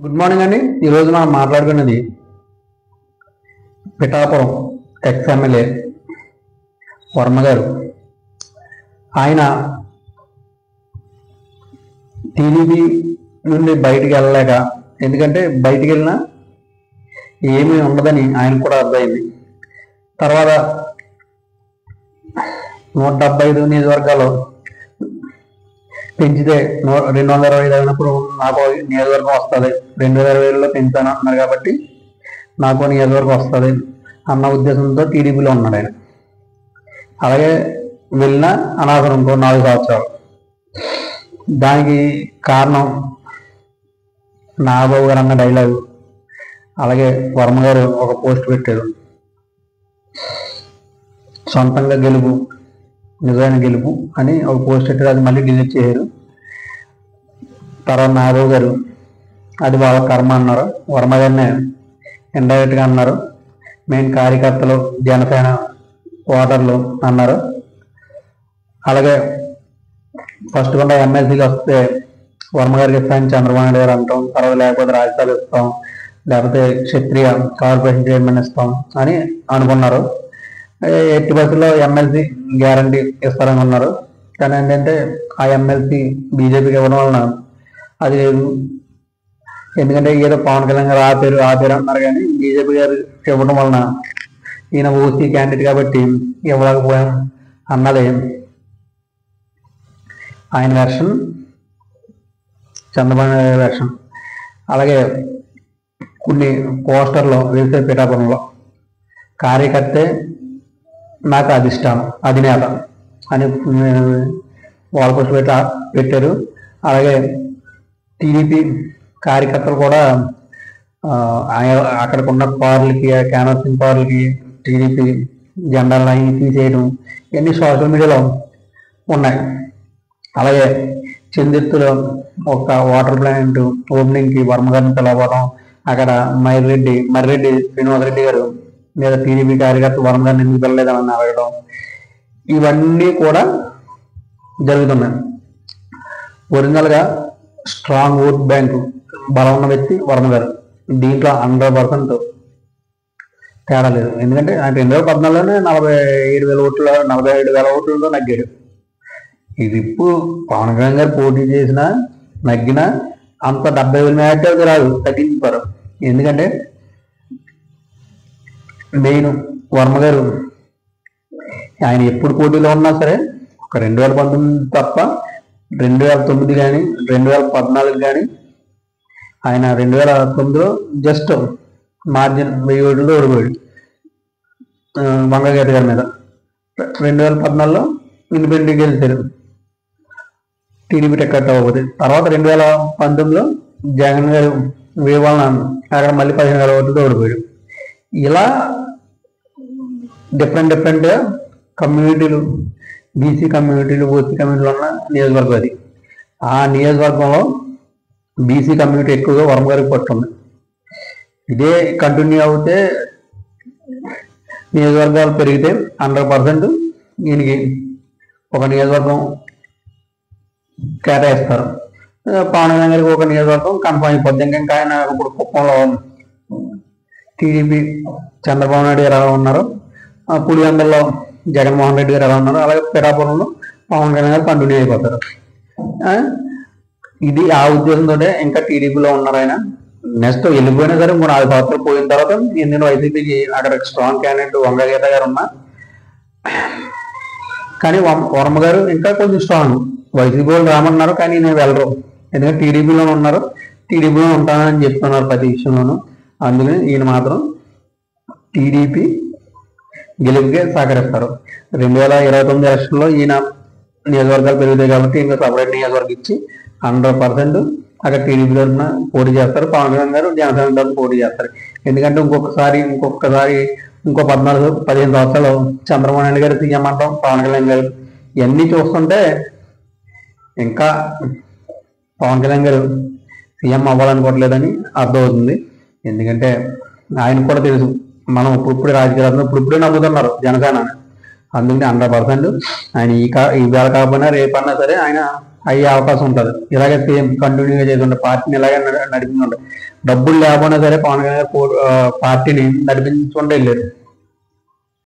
Good morning అండి. ఈరోజు మనం మాట్లాడుకున్నది పిఠాపురం ఎక్స్ ఎమ్మెల్యే వర్మ గారు. ఆయన టీడీపీ నుండి బయటికి వెళ్ళలేక, ఎందుకంటే బయటికి వెళ్ళినా ఏమీ ఉండదని ఆయన కూడా అర్థమైంది. తర్వాత 175 నియోజకవర్గాలు పెంచితే 225 అయినప్పుడు నాకు నియోజకవర్గం వస్తుంది, 2020లో పెంచాను అంటున్నారు కాబట్టి నాకు నియోజకవర్గం వస్తుంది అన్న ఉద్దేశంతో టీడీపీలో ఉన్నాడు ఆయన. అలాగే వెళ్ళిన అనవసరం 4 సంవత్సరాలు. దానికి కారణం నాగబాబు గారు అన్న డైలాగు, అలాగే వర్మ గారు ఒక పోస్ట్ పెట్టారు, సొంతంగా గెలుపు నిజమైన గెలుపు అని ఒక పోస్ట్ పెట్టారు. అది మళ్ళీ డిలీట్ చేశారు. తర్వాత నాగబాబు గారు అది వాళ్ళ కర్మ అన్నారు. వర్మ గారిని ఇండైరెక్ట్గా అన్నారు, మెయిన్ కార్యకర్తలు జనసేన ఓటర్లు అన్నారు. అలాగే ఫస్ట్ కూడా ఎమ్మెల్సీలు వస్తే వర్మ గారికి ఇస్తామని చంద్రబాబు నాయుడు గారు అంటాం, తర్వాత లేకపోతే రాజ్యసభ ఇస్తాం, లేకపోతే క్షత్రియ కార్పొరేషన్ చైర్మన్ ఇస్తాం అని అనుకున్నారు. 80% ఎమ్మెల్సీ గ్యారంటీ ఇస్తారని ఉన్నారు. కానీ ఏంటంటే ఆ ఎమ్మెల్సీ బీజేపీకి ఇవ్వడం వలన అది లేదు. ఎందుకంటే ఏదో పవన్ కళ్యాణ్ గారు ఆపేరు అంటున్నారు, కానీ బీజేపీ గారు ఇవ్వడం వలన ఈయన ఓసీ క్యాండిడేట్ కాబట్టి ఇవ్వలేకపోయాం అన్నది ఆయన వెర్షన్, చంద్రబాబు నాయుడు వెర్షన్. అలాగే కొన్ని పోస్టర్లో వేసే పిఠాపురంలో కార్యకర్తే నాకు అధిష్టానం అధినేత అని వాల్ పోస్ట్ పెట్టారు. అలాగే టీడీపీ కార్యకర్తలు కూడా అక్కడికి ఉన్న కార్లకి, క్యాన్వాసింగ్ కార్లకి టీడీపీ జెండాలను అవి తీసేయడం ఇవన్నీ సోషల్ మీడియాలో ఉన్నాయి. అలాగే చందిర్తిలో ఒక వాటర్ ప్లాంట్ ఓపెనింగ్కి వర్మ గారిని పిలవడం, అక్కడ మర్రెడ్డి శ్రీనివాసరెడ్డి గారు లేదా టీడీపీ కార్యకర్త వర్మ గారిని ఎందుకు పిలలేదని అడగడం, ఇవన్నీ కూడా జరుగుతున్నాయి. ఒరిజినల్గా స్ట్రాంగ్ ఓట్ బ్యాంకు బలం ఉన్న వ్యక్తి వర్మ గారు. దీంట్లో 100% తేడా లేదు. ఎందుకంటే ఆయన 2014లోనే 47,000 ఓట్లు 47,000 ఓట్లతో నగ్గాడు. ఇది ఇప్పుడు పవన్ కళ్యాణ్ గారు పోటీ చేసినా నగ్గినా అంత 70,000 మ్యాచ్ రాదు, తగ్గించారు. ఎందుకంటే మెయిన్ వర్మ గారు ఆయన ఎప్పుడు పోటీలో ఉన్నా సరే ఒక 2019 తప్ప 2009 కానీ 2014 కానీ ఆయన 2009లో జస్ట్ మార్జిన్ 1000 ఓట్లతో ఓడిపోయాడు వంగగీత గారి మీద. 2014లో ఇండిపెండెంట్ గెలిచారు, టీడీపీ టికెట్ అవ్వకపోతే. తర్వాత 2019లో జగన్ గారు వేవాళ్ళ అక్కడ మళ్ళీ 15,000 ఓట్లతో ఓడిపోయాడు. ఇలా డిఫరెంట్ కమ్యూనిటీలు, బీసీ కమ్యూనిటీలు, ఓసీ కమ్యూనిటీలు ఉన్న నియోజకవర్గం అది. ఆ నియోజకవర్గంలో బీసీ కమ్యూనిటీ ఎక్కువగా వర్మ గారికి పట్టుంది. ఇదే కంటిన్యూ అవుతే నియోజకవర్గాలు పెరిగితే 100% ఈయనకి ఒక నియోజకవర్గం కేటాయిస్తారు. పవన్ కళ్యాణ్ గారికి ఒక నియోజకవర్గం కన్ఫర్మ్ అయిపోద్ది. ఇంకా ఆయన ఇప్పుడు కుప్పంలో టీడీపీ చంద్రబాబు నాయుడు గారు ఎలా ఉన్నారు, పులివెందుల్లో జగన్మోహన్ రెడ్డి గారు ఎలా ఉన్నారు, అలాగే పిఠాపురంలో పవన్ కళ్యాణ్ గారు కంటిన్యూ అయిపోతారు. ఇది ఆ ఉద్దేశంతో ఇంకా టీడీపీలో ఉన్నారు ఆయన. నెక్స్ట్ వెళ్ళిపోయినా సరే 4 సంవత్సరాలు పోయిన తర్వాత ఎందుకంటే వైసీపీకి అక్కడ స్ట్రాంగ్ క్యాండిడేట్ వంగగీత గారు ఉన్నా, కానీ వర్మ గారు ఇంకా కొంచెం స్ట్రాంగ్. వైసీపీ వాళ్ళు రామన్నారు, కానీ నేను వెళ్ళరు, ఎందుకంటే టీడీపీలో ఉన్నారు, టీడీపీలో ఉంటానని చెప్తున్నారు ప్రతి విషయంలోనూ. అందుకని ఈయన మాత్రం టీడీపీ గెలుపుకే సహకరిస్తారు. 2029 ఎలక్షన్లో ఈయన నియోజకవర్గాలు పెరుగుతాయి కాబట్టి ఇంకా సపరేట్ నియోజకవర్గం ఇచ్చి 100% అక్కడ టీడీపీ తరఫున పోటీ చేస్తారు. పవన్ కళ్యాణ్ గారు జనసేన తరఫున పోటీ చేస్తారు. ఎందుకంటే ఇంకొకసారి ఇంకో 14-15 సంవత్సరాలు చంద్రబాబు నాయుడు గారు సీఎం అంటాం, పవన్ కళ్యాణ్ గారు ఇవన్నీ చూస్తుంటే ఇంకా పవన్ కళ్యాణ్ గారు సీఎం అవ్వాలనుకోవట్లేదని అర్థమవుతుంది. ఎందుకంటే ఆయనకు కూడా తెలుసు మనం ఇప్పుడే రాజకీయాలు ఇప్పుడే నమ్ముతున్నారు జనసేన. అందుకని 100% ఆయన ఈ వేళ కాకపోయినా రేపన్నా సరే ఆయన అయ్యే అవకాశం ఉంటుంది. ఇలాగే సేమ్ కంటిన్యూగా చేస్తుంటే పార్టీని ఇలాగే నడిపించుంటారు. డబ్బులు లేకపోయినా సరే పవన్ కళ్యాణ్ పార్టీని నడిపించుకుంటూ వెళ్ళారు.